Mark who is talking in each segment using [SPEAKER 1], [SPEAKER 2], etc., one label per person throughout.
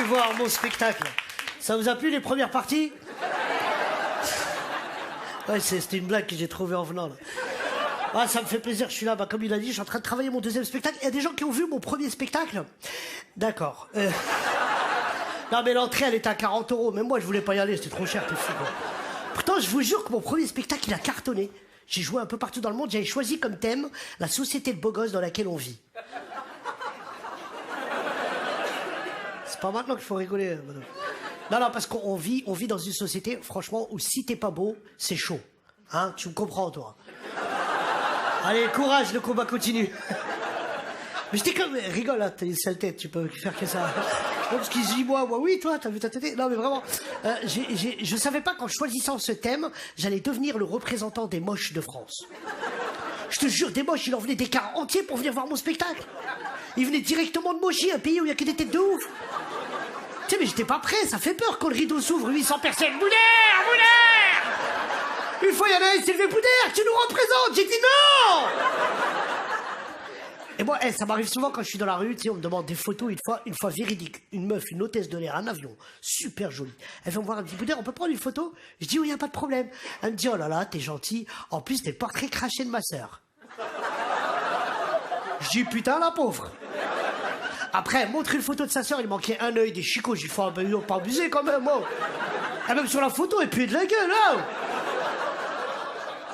[SPEAKER 1] voir mon spectacle. Ça vous a plu les premières parties? Ouais, c'était une blague que j'ai trouvée en venant là. Ah, ça me fait plaisir, je suis là, bah, comme il a dit, je suis en train de travailler mon deuxième spectacle. Il y a des gens qui ont vu mon premier spectacle? D'accord. Non mais l'entrée elle était à 40 €, même moi je voulais pas y aller, c'était trop cher, t'es fou quoi. Pourtant je vous jure que mon premier spectacle il a cartonné. J'ai joué un peu partout dans le monde, j'avais choisi comme thème la société de beaux gosses dans laquelle on vit. C'est pas maintenant qu'il faut rigoler, madame. Non, parce qu'on vit dans une société, franchement, où si t'es pas beau, c'est chaud. Hein, tu me comprends, toi? Allez, courage, le combat continue. Mais j'étais comme... Rigole, hein, t'as une sale tête, tu peux faire que ça. Non, parce qu'il se dit, moi, oui, toi, t'as vu ta tête? Non, mais vraiment, je savais pas qu'en choisissant ce thème, j'allais devenir le représentant des moches de France. Je te jure, des moches, il en venait des cars entiers pour venir voir mon spectacle. Ils venaient directement de Mochi, un pays où il y a que des têtes de ouf. Tu sais, mais j'étais pas prêt, ça fait peur quand le rideau s'ouvre, 800 personnes. Boudère! Une fois, il y en a un, il s'est levé, Boudère, tu nous représentes! J'ai dit non! Et moi, ça m'arrive souvent quand je suis dans la rue, tu sais, on me demande des photos, une fois véridique. Une meuf, une hôtesse de l'air, un avion, super jolie. Elle vient me voir, elle me dit, Boudère, on peut prendre une photo? Je dis, oui, y a pas de problème. Elle me dit, oh là là, t'es gentil. En plus, t'es le portrait craché de ma sœur. Je dis, putain, la pauvre. Après, elle montre une photo de sa sœur, il manquait un œil, des chicots. J'ai dit, faut pas abuser quand même, moi. Et même sur la photo, elle puait de la gueule, hein.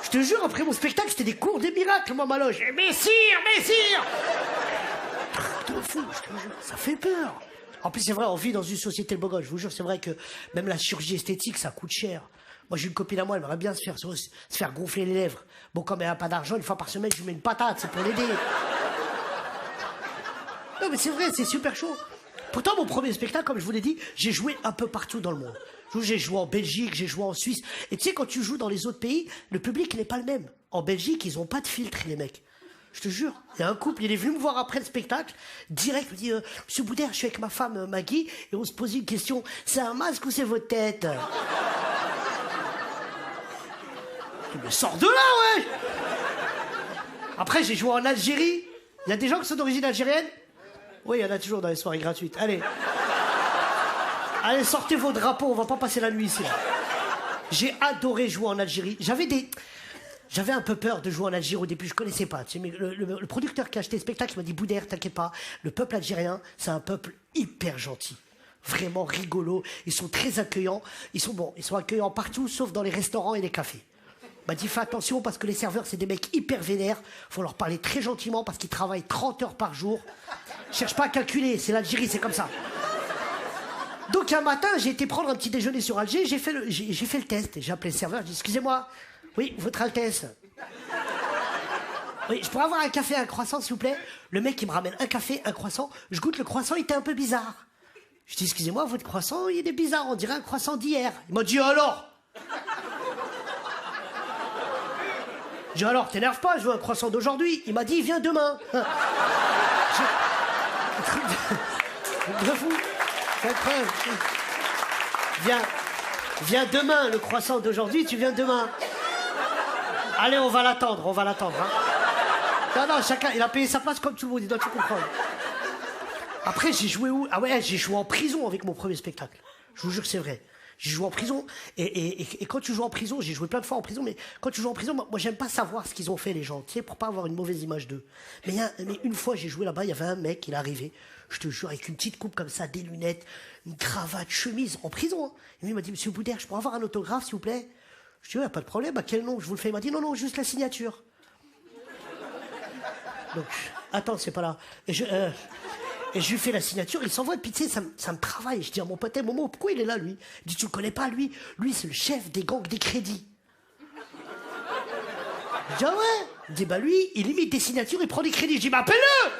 [SPEAKER 1] Je te jure, après mon spectacle, c'était des cours des miracles, moi, ma loge. Messire! Truc de fou, je te jure, ça fait peur. En plus, c'est vrai, on vit dans une société de beaux gosses. Je vous jure, c'est vrai que même la chirurgie esthétique, ça coûte cher. Moi, j'ai une copine à moi, elle aimerait bien se faire gonfler les lèvres. Bon, comme elle n'a pas d'argent, une fois par semaine, je lui mets une patate, c'est pour l'aider. Non, mais c'est vrai, c'est super chaud. Pourtant, mon premier spectacle, comme je vous l'ai dit, j'ai joué un peu partout dans le monde. J'ai joué en Belgique, j'ai joué en Suisse. Et tu sais, quand tu joues dans les autres pays, le public n'est pas le même. En Belgique, ils ont pas de filtre, les mecs. Je te jure, il y a un couple, il est venu me voir après le spectacle, direct, il me dit, Monsieur Boudère, je suis avec ma femme Maggie, et on se posait une question, c'est un masque ou c'est votre tête? Il me sort de là, ouais. Après, j'ai joué en Algérie. Il y a des gens qui sont d'origine algérienne? Oui, il y en a toujours dans les soirées gratuites. Allez. Allez, sortez vos drapeaux, on va pas passer la nuit ici. Là. J'ai adoré jouer en Algérie. J'avais un peu peur de jouer en Algérie au début, je connaissais pas. Tu sais, mais le producteur qui a acheté le spectacle, il m'a dit, Boudère, t'inquiète pas, le peuple algérien, c'est un peuple hyper gentil. Vraiment rigolo. Ils sont très accueillants. Ils sont accueillants partout, sauf dans les restaurants et les cafés. M'a dit, fais attention parce que les serveurs, c'est des mecs hyper vénères. Faut leur parler très gentiment parce qu'ils travaillent 30 heures par jour. Cherche pas à calculer, c'est l'Algérie, c'est comme ça. Donc un matin, j'ai été prendre un petit déjeuner sur Alger, j'ai fait le test. J'ai appelé le serveur, j'ai dit, excusez-moi, oui, votre Altesse. Oui, je pourrais avoir un café et un croissant, s'il vous plaît? Le mec, il me ramène un café, un croissant. Je goûte le croissant, il était un peu bizarre. Je dis, excusez-moi, votre croissant, il est bizarre, on dirait un croissant d'hier. Il m'a dit, alors? J'ai dit, alors, t'énerve pas, je veux un croissant d'aujourd'hui. Il m'a dit, il vient demain. De fou. C'est incroyable. Viens demain, le croissant d'aujourd'hui, tu viens demain. Allez, on va l'attendre, hein. Non, chacun, il a payé sa place comme tout le monde, il doit tout comprendre. Après, j'ai joué où? Ah ouais, j'ai joué en prison avec mon premier spectacle. Je vous jure que c'est vrai. J'ai joué en prison, et quand tu joues en prison, j'ai joué plein de fois en prison, mais quand tu joues en prison, moi j'aime pas savoir ce qu'ils ont fait, les gens, tu sais, pour pas avoir une mauvaise image d'eux. Mais une fois, j'ai joué là-bas, il y avait un mec, il est arrivé, je te jure, avec une petite coupe comme ça, des lunettes, une cravate, chemise, en prison. Hein. Et lui, il m'a dit, Monsieur Boudère, je pourrais avoir un autographe, s'il vous plaît? Je dis, ouais, pas de problème, à quel nom je vous le fais? Il m'a dit, non, juste la signature. Donc, attends, c'est pas là. Et je lui fais la signature, il s'envoie, puis tu sais, ça me travaille. Je dis à mon pote, Momo, pourquoi il est là, lui? Il dit, tu le connais pas, lui? Lui, c'est le chef des gangs des crédits. Je dis, ah ouais? Il dit, bah lui, il imite des signatures, il prend des crédits. Je dis, bah appelle-le!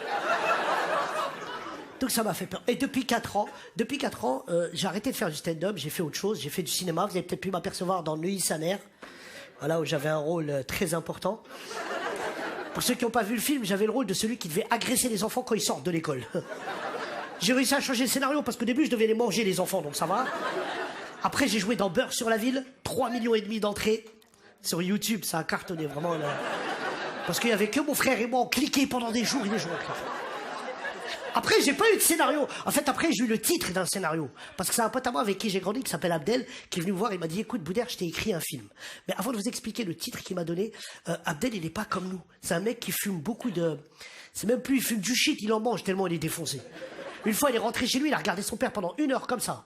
[SPEAKER 1] Donc ça m'a fait peur. Et depuis 4 ans, j'ai arrêté de faire du stand-up, j'ai fait autre chose, j'ai fait du cinéma. Vous avez peut-être pu m'apercevoir dans Neuilly sa mère, voilà, où j'avais un rôle très important. Pour ceux qui n'ont pas vu le film, j'avais le rôle de celui qui devait agresser les enfants quand ils sortent de l'école. J'ai réussi à changer le scénario parce qu'au début, je devais les manger, les enfants, donc ça va. Après, j'ai joué dans Beurre sur la ville, 3,5 millions d'entrées. Sur YouTube, ça a cartonné, vraiment. Là. Parce qu'il n'y avait que mon frère et moi, on cliquait pendant des jours et des jours. Après, j'ai pas eu de scénario. En fait, après, j'ai eu le titre d'un scénario. Parce que c'est un pote à moi avec qui j'ai grandi, qui s'appelle Abdel, qui est venu me voir, il m'a dit, écoute, Boudère, je t'ai écrit un film. Mais avant de vous expliquer le titre qu'il m'a donné, Abdel, il est pas comme nous. C'est un mec qui fume beaucoup de... C'est même plus, il fume du shit, il en mange tellement il est défoncé. Une fois, il est rentré chez lui, il a regardé son père pendant 1 heure comme ça.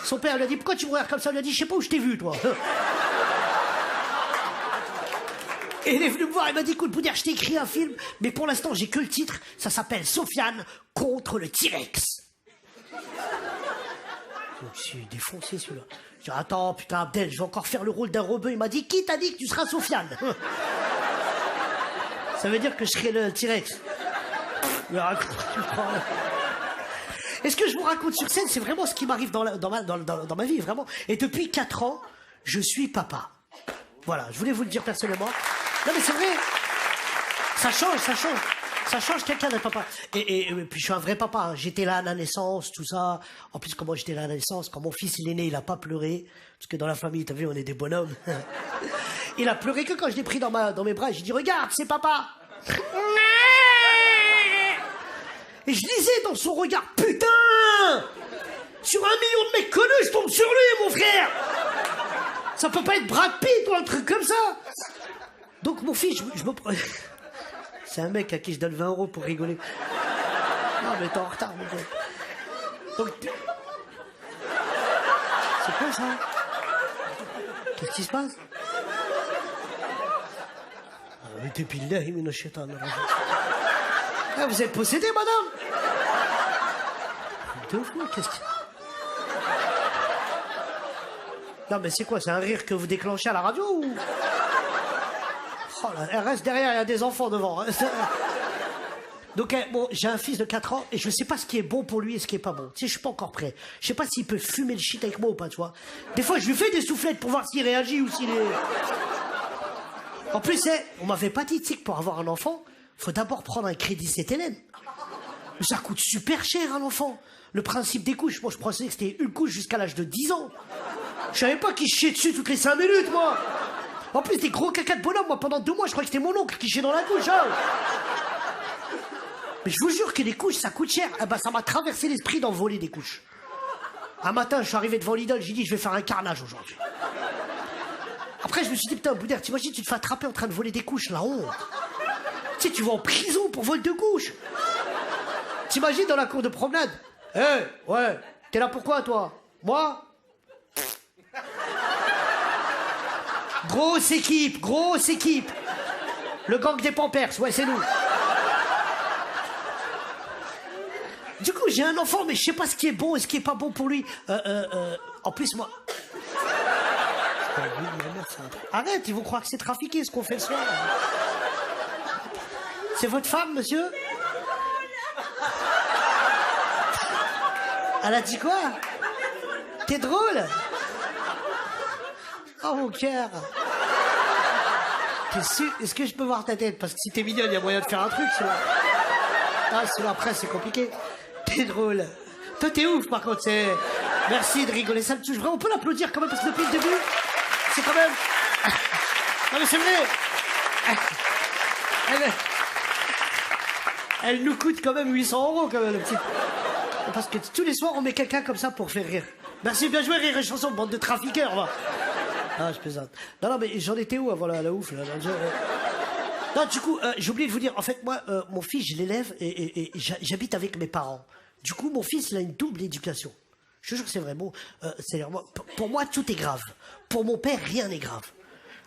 [SPEAKER 1] Son père lui a dit, pourquoi tu me regardes comme ça? Il lui a dit, je sais pas où je t'ai vu, toi. Et il est venu me voir, il m'a dit, écoute, Boudère, je t'ai écrit un film, mais pour l'instant, j'ai que le titre, ça s'appelle Sofiane contre le T-Rex. Donc, je suis défoncé, celui-là. Je dis, attends, putain, Abdel, je vais encore faire le rôle d'un rebeu. Il m'a dit, qui t'a dit que tu seras Sofiane? Ça veut dire que je serai le T-Rex. Et ce que je vous raconte sur scène, c'est vraiment ce qui m'arrive dans ma vie, vraiment. Et depuis 4 ans, je suis papa. Voilà, je voulais vous le dire personnellement. Non mais c'est vrai, ça change quelqu'un d'être papa. Et puis je suis un vrai papa, hein. J'étais là à la naissance, tout ça. En plus, comment j'étais là à la naissance, quand mon fils il est né, il a pas pleuré. Parce que dans la famille, t'as vu, on est des bonhommes. Il a pleuré que quand je l'ai pris dans mes bras, j'ai dit, regarde, c'est papa. Et je lisais dans son regard, putain, sur 1 million de mecs connus, je tombe sur lui, mon frère. Ça peut pas être Brad Pitt ou un truc comme ça. Donc mon fils, je me prends... C'est un mec à qui je donne 20 € pour rigoler. Non mais t'es en retard, mon gars. Donc... C'est quoi ça? Qu'est-ce qui se passe? Ah, vous êtes possédé, madame? De fou, qu'est-ce que... Non mais c'est quoi? C'est un rire que vous déclenchez à la radio ou... Oh là, elle reste derrière, il y a des enfants devant. Donc bon, j'ai un fils de 4 ans et je sais pas ce qui est bon pour lui et ce qui est pas bon. Tu sais, je suis pas encore prêt. Je sais pas s'il peut fumer le shit avec moi ou pas, tu vois. Des fois, je lui fais des soufflettes pour voir s'il réagit ou s'il est... En plus, on m'avait pas dit, tu sais, que pour avoir un enfant, faut d'abord prendre un crédit CTLM. Ça coûte super cher, un enfant. Le principe des couches, moi je pensais que c'était une couche jusqu'à l'âge de 10 ans. Je savais pas qu'il chiait dessus toutes les 5 minutes, moi. En plus, des gros caca de bonhomme, moi pendant 2 mois, je croyais que c'était mon oncle qui chiait dans la couche. Hein. Mais je vous jure que les couches, ça coûte cher. Eh ben, ça m'a traversé l'esprit d'en voler des couches. Un matin, je suis arrivé devant Lidl, j'ai dit, je vais faire un carnage aujourd'hui. Après, je me suis dit, putain, Boudère, t'imagines, tu te fais attraper en train de voler des couches, la honte. Tu sais, tu vas en prison pour vol de couches. T'imagines dans la cour de promenade? Ouais, t'es là pourquoi, toi? Moi? Grosse équipe. Le gang des Pampers, ouais, c'est nous. Du coup, j'ai un enfant, mais je sais pas ce qui est bon et ce qui est pas bon pour lui. En plus, moi... Arrête, ils vont croire que c'est trafiqué, ce qu'on fait le soir. C'est votre femme, monsieur? Elle a dit quoi? T'es drôle? Oh, mon cœur. T'es sûr? Est-ce que je peux voir ta tête? Parce que si t'es mignonne, il y a moyen de faire un truc, sinon... Ah, sinon après, c'est compliqué. T'es drôle. Toi, t'es ouf, par contre, c'est... Merci de rigoler, ça me touche vraiment. On peut l'applaudir quand même, parce que depuis le début, c'est quand même... Non, mais c'est vrai. Elle nous coûte quand même 800 € quand même, le petit... Parce que tous les soirs, on met quelqu'un comme ça pour faire rire. Merci, bien joué, Rire et Chanson, bande de trafiqueurs, va. Ah, je plaisante. Non, mais j'en étais où avant la ouf, là? Non, du coup, j'ai oublié de vous dire, en fait, moi, mon fils, je l'élève et j'habite avec mes parents. Du coup, mon fils, il a une double éducation. Je te jure que c'est vrai. Bon, pour moi, tout est grave. Pour mon père, rien n'est grave.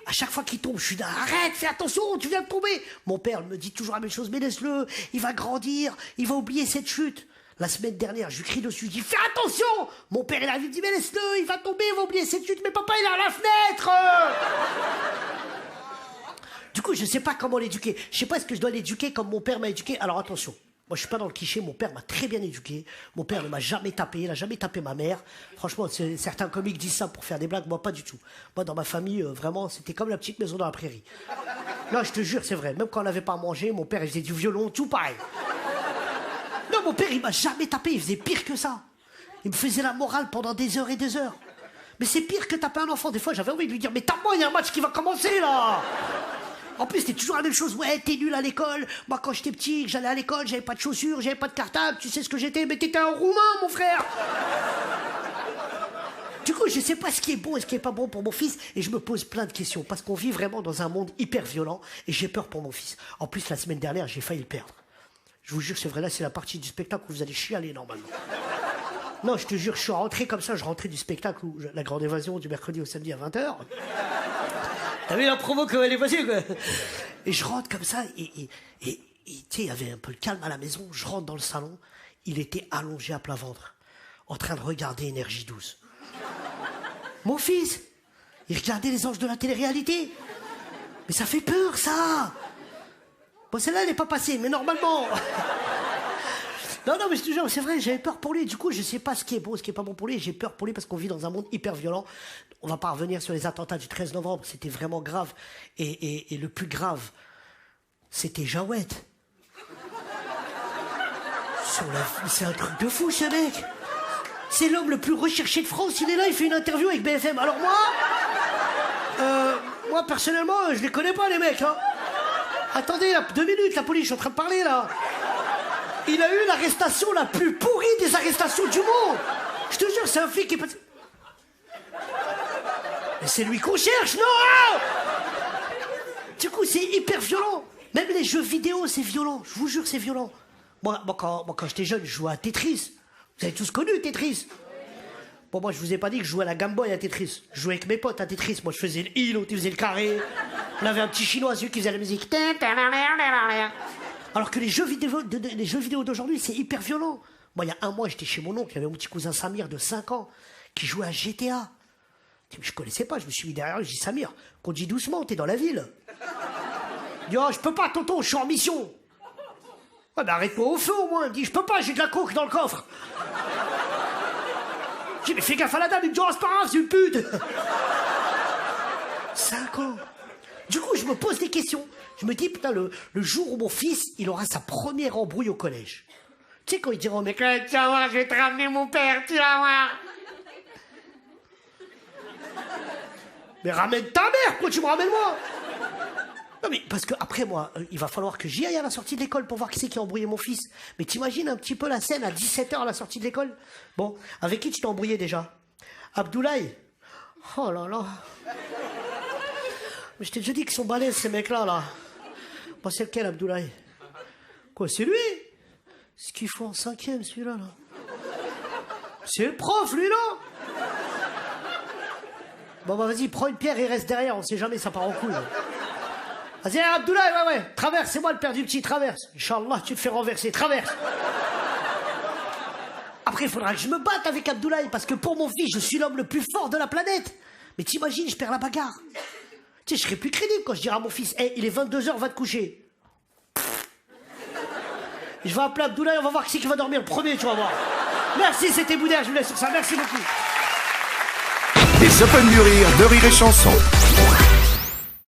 [SPEAKER 1] À chaque fois qu'il tombe, je suis là, arrête, fais attention, tu viens de tomber. Mon père me dit toujours la même chose, mais laisse-le, il va grandir, il va oublier cette chute. La semaine dernière, je lui crie dessus, je dis, fais attention. Mon père, il arrive, il me dit, mais laisse-le, il va tomber, il va oublier cette chute, mais papa, il est à la fenêtre. Du coup, je sais pas comment l'éduquer. Je sais pas est-ce que je dois l'éduquer comme mon père m'a éduqué. Alors attention, moi je suis pas dans le cliché, mon père m'a très bien éduqué. Mon père ne m'a jamais tapé, il a jamais tapé ma mère. Franchement, certains comiques disent ça pour faire des blagues, moi pas du tout. Moi dans ma famille, vraiment, c'était comme la petite maison dans la prairie. Non, je te jure, c'est vrai. Même quand on n'avait pas à manger, mon père il faisait du violon, tout pareil. Non, mon père il m'a jamais tapé, il faisait pire que ça. Il me faisait la morale pendant des heures et des heures. Mais c'est pire que taper un enfant. Des fois, j'avais envie de lui dire, mais tape-moi, il y a un match qui va commencer là. En plus, c'était toujours la même chose. Ouais, t'es nul à l'école. Moi, quand j'étais petit, j'allais à l'école, j'avais pas de chaussures, j'avais pas de cartable. Tu sais ce que j'étais? Mais t'étais un Roumain, mon frère. Du coup, je sais pas ce qui est bon et ce qui est pas bon pour mon fils. Et je me pose plein de questions. Parce qu'on vit vraiment dans un monde hyper violent. Et j'ai peur pour mon fils. En plus, la semaine dernière, j'ai failli le perdre. Je vous jure, c'est vrai, là, c'est la partie du spectacle où vous allez chialer, normalement. Non, je te jure, je suis rentré comme ça. Je rentrais du spectacle, la grande évasion, du mercredi au samedi à 20h. T'as vu la promo comme elle est passée, quoi. Et je rentre comme ça, et tu sais, il y avait un peu le calme à la maison. Je rentre dans le salon, il était allongé à plat ventre, en train de regarder Énergie 12. Mon fils, il regardait les anges de la télé-réalité. Mais ça fait peur, ça. Bon, celle-là, elle n'est pas passée, mais normalement... Non, mais je te jure, c'est vrai, j'avais peur pour lui. Du coup, je sais pas ce qui est bon, ce qui est pas bon pour lui. J'ai peur pour lui parce qu'on vit dans un monde hyper violent. On va pas revenir sur les attentats du 13 novembre. C'était vraiment grave. Et le plus grave, c'était Jawed. C'est un truc de fou, ce mec. C'est l'homme le plus recherché de France. Il est là, il fait une interview avec BFM. Alors moi, personnellement, je les connais pas, les mecs. Hein. Attendez, 2 minutes, la police, je suis en train de parler, là. Il a eu l'arrestation la plus pourrie des arrestations du monde. Je te jure, c'est un flic qui est passé... Mais c'est lui qu'on cherche, non? Du coup, c'est hyper violent. Même les jeux vidéo, c'est violent. Je vous jure, c'est violent. Moi, quand j'étais jeune, je jouais à Tetris. Vous avez tous connu Tetris? Bon, moi, je vous ai pas dit que je jouais à la Game Boy à Tetris. Je jouais avec mes potes à Tetris. Moi, je faisais le île, l'autre, il faisait le carré. On avait un petit chinois, celui qui faisait la musique. Alors que les jeux vidéo d'aujourd'hui, c'est hyper violent. Moi, il y a un mois, j'étais chez mon oncle, il y avait mon petit cousin Samir de 5 ans qui jouait à GTA. Je connaissais pas, je me suis mis derrière lui, je dis Samir, conduis doucement, t'es dans la ville. Il dit oh, je peux pas, tonton, je suis en mission. Ouais, mais arrête-toi au feu au moins. Il me dit je peux pas, j'ai de la coke dans le coffre. Je dis mais fais gaffe à la dame, il me dit oh, c'est pas grave, c'est une pute. 5 ans. Du coup, je me pose des questions. Je me dis, putain, le jour où mon fils, il aura sa première embrouille au collège. Tu sais, quand il dira au mec, tu vas voir, je vais te ramener mon père, tu vas voir. Mais ramène ta mère, pourquoi tu me ramènes moi? Non, mais parce que après moi, il va falloir que j'y aille à la sortie de l'école pour voir qui c'est qui a embrouillé mon fils. Mais t'imagines un petit peu la scène à 17h à la sortie de l'école? Bon, avec qui tu t'es embrouillé déjà? Abdoulaye? Oh là là. Mais je t'ai déjà dit qu'ils sont balèzes, ces mecs-là, là. Bon, c'est lequel, Abdoulaye? Quoi, c'est lui? Ce qu'il faut en 5e, celui-là, là. C'est le prof, lui, là. Bon, bah, vas-y, prends une pierre et reste derrière, on sait jamais, ça part en couille. Vas-y, Abdoulaye, ouais, traverse, c'est moi le père du petit, traverse. Inch'Allah, tu te fais renverser, traverse. Après, il faudra que je me batte avec Abdoulaye, parce que pour mon fils, je suis l'homme le plus fort de la planète. Mais t'imagines, je perds la bagarre. Tu sais, je serai plus crédible quand je dirai à mon fils, hey, il est 22h, va te coucher. Je vais appeler Abdoulaye, on va voir qui c'est qui va dormir le premier, tu vas voir. Merci, c'était Boudère, je vous laisse sur ça, merci beaucoup.
[SPEAKER 2] Les Open du Rire de Rire et Chanson.